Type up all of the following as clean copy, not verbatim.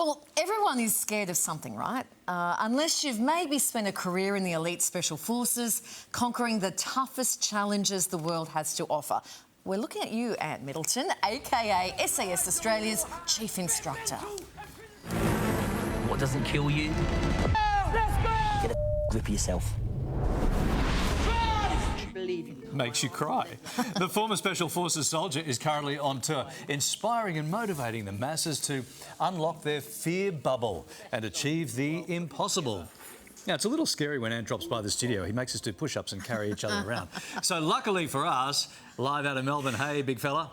Well, everyone is scared of something, right? Unless you've maybe spent a career in the elite special forces, conquering the toughest challenges the world has to offer. We're looking at you, Ant Middleton, aka SAS Australia's chief instructor. What doesn't kill you? Get a grip of yourself. Makes you cry. The former Special Forces soldier is currently on tour, inspiring and motivating the masses to unlock their fear bubble and achieve the impossible. Now, it's a little scary when Ant drops by the studio. He makes us do push-ups and carry each other around. So luckily for us, live out of Melbourne, hey, big fella.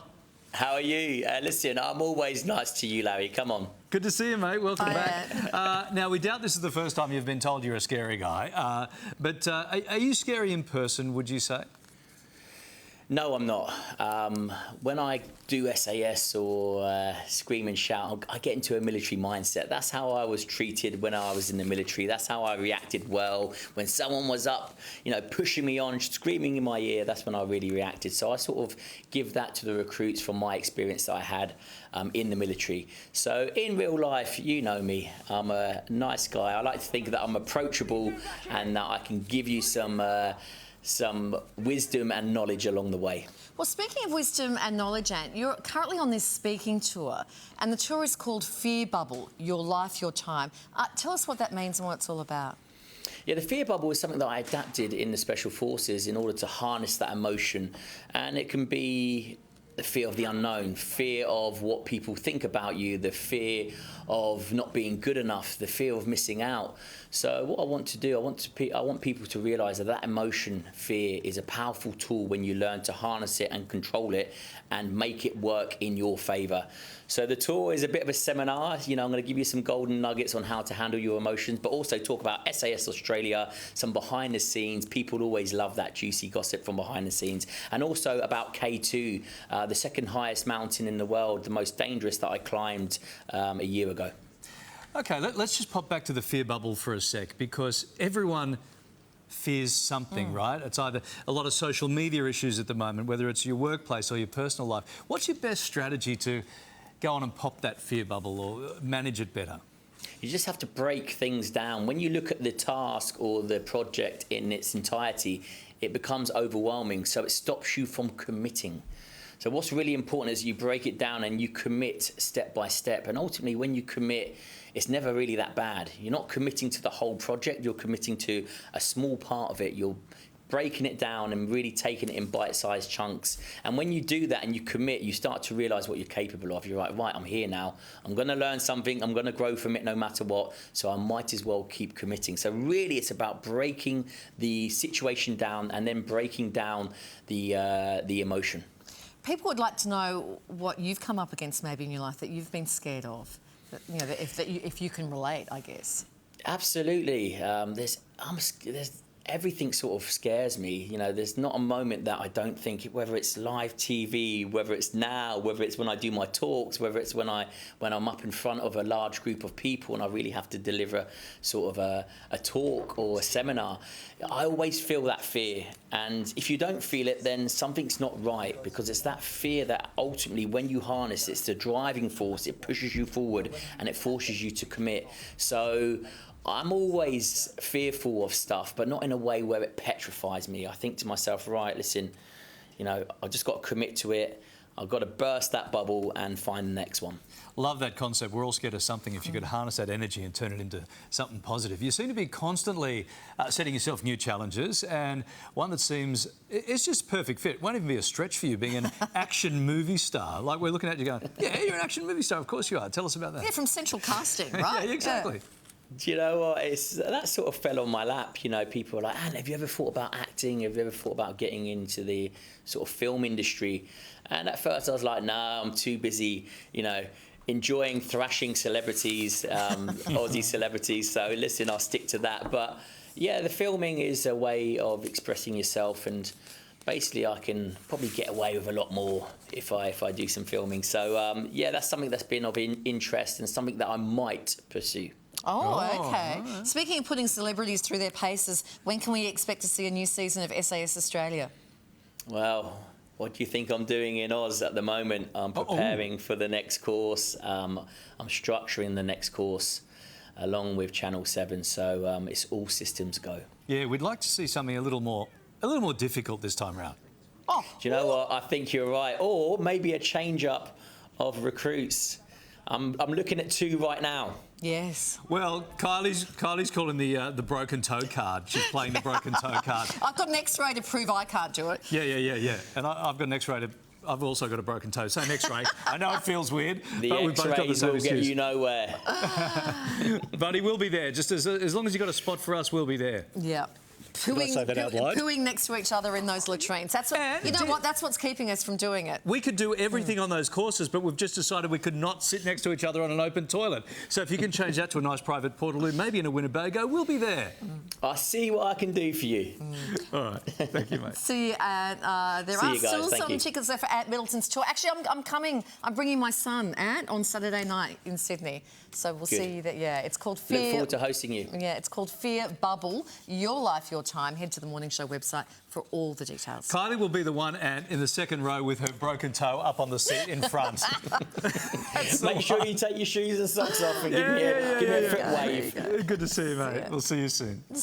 How are you? Listen, I'm always nice to you, Larry. Come on. Good to see you, mate. Welcome back. Now, we doubt this is the first time you've been told you're a scary guy, but are you scary in person, would you say? No, I'm not. When I do SAS or scream and shout, I get into a military mindset. That's how I was treated when I was in the military. That's how I reacted well. When someone was up, you know, pushing me on, screaming in my ear, that's when I really reacted. So I sort of give that to the recruits from my experience that I had in the military. So in real life, you know me, I'm a nice guy. I like to think that I'm approachable and that I can give you some wisdom and knowledge along the way. Well, speaking of wisdom and knowledge, Ant, you're currently on this speaking tour, and the tour is called Fear Bubble, Your Life, Your Time. Tell us what that means and what it's all about. Yeah, the fear bubble is something that I adapted in the Special Forces in order to harness that emotion, and it can be the fear of the unknown, fear of what people think about you, the fear of not being good enough, the fear of missing out. So what I want to do, I want people to realise that emotion, fear, is a powerful tool when you learn to harness it and control it and make it work in your favour. So the tour is a bit of a seminar. You know, I'm going to give you some golden nuggets on how to handle your emotions, but also talk about SAS Australia, some behind the scenes. People always love that juicy gossip from behind the scenes. And also about K2, the second highest mountain in the world, the most dangerous that I climbed a year ago. OK, let's just pop back to the fear bubble for a sec, because everyone fears something, right? It's either a lot of social media issues at the moment, whether it's your workplace or your personal life. What's your best strategy to go on and pop that fear bubble or manage it better? You just have to break things down. When you look at the task or the project in its entirety, it becomes overwhelming, so it stops you from committing. So what's really important is you break it down and you commit step by step. And ultimately, when you commit, it's never really that bad. You're not committing to the whole project, you're committing to a small part of it. You're breaking it down and really taking it in bite-sized chunks. And when you do that and you commit, you start to realise what you're capable of. You're like, right, I'm here now. I'm going to learn something. I'm going to grow from it no matter what. So I might as well keep committing. So really, it's about breaking the situation down and then breaking down the emotion. People would like to know what you've come up against maybe in your life that you've been scared of. You know, if you can relate, I guess. Absolutely. There's everything sort of scares me. You know, there's not a moment that I don't think, whether it's live TV, whether it's now, whether it's when I do my talks, whether it's when I'm up in front of a large group of people and I really have to deliver sort of a talk or a seminar. I always feel that fear, and if you don't feel it, then something's not right, because it's that fear that ultimately, when you harness it, it's the driving force. It pushes you forward and it forces you to commit. So I'm always fearful of stuff, but not in a way where it petrifies me. I think to myself, right, listen, you know, I've just got to commit to it. I've got to burst that bubble and find the next one. Love that concept. We're all scared of something. If you could harness that energy and turn it into something positive. You seem to be constantly setting yourself new challenges, and one that seems, it's just perfect fit. It won't even be a stretch for you, being an action movie star. Like, we're looking at you going, yeah, you're an action movie star. Of course you are. Tell us about that. Yeah, from Central Casting, right? Yeah, exactly. Yeah. Do you know what? That sort of fell on my lap. You know, people are like, Anne, have you ever thought about acting? Have you ever thought about getting into the sort of film industry? And at first I was like, no, I'm too busy, you know, enjoying thrashing celebrities, Aussie celebrities. So listen, I'll stick to that. But yeah, the filming is a way of expressing yourself, and basically I can probably get away with a lot more if I do some filming. So yeah, that's something that's been of interest and something that I might pursue. Oh, OK. Speaking of putting celebrities through their paces, when can we expect to see a new season of SAS Australia? Well, what do you think I'm doing in Oz at the moment? I'm preparing for the next course. I'm structuring the next course along with Channel 7, so it's all systems go. Yeah, we'd like to see something a little more difficult this time round. Oh, Do you know what? I think you're right. Or maybe a change up of recruits. I'm looking at 2 right now. yes. Well, Kylie's calling the broken toe card. She's playing the broken toe card. I've got an X-ray to prove I can't do it. Yeah. And I've got an X-ray to... I've also got a broken toe. Same X-ray. I know it feels weird, The but we've both got the X-rays same will get excuse. you nowhere. But he will be there. Just as long as you've got a spot for us, we'll be there. Yeah. I say that out loud? Pooing next to each other in those latrines. That's what, you know what? That's what's keeping us from doing it. We could do everything on those courses, but we've just decided we could not sit next to each other on an open toilet. So if you can change that to a nice private Portaloo, maybe in a Winnebago, we'll be there. I see what I can do for you. All right. Thank you, mate. See you, Ant. There See are you guys. still Thank some you. tickets there for Ant Middleton's tour. Actually, I'm coming. I'm bringing my son, Ant, on Saturday night in Sydney. So we'll see you there. Yeah, it's called Fear. Look forward to hosting you. Yeah, it's called Fear Bubble. Your life, your time. Head to the Morning Show website for all the details. Kylie will be the one, Ant, in the second row with her broken toe up on the seat in front. Make sure you take your shoes and socks off and give me a foot wave. Good to see you, mate. We'll see you soon.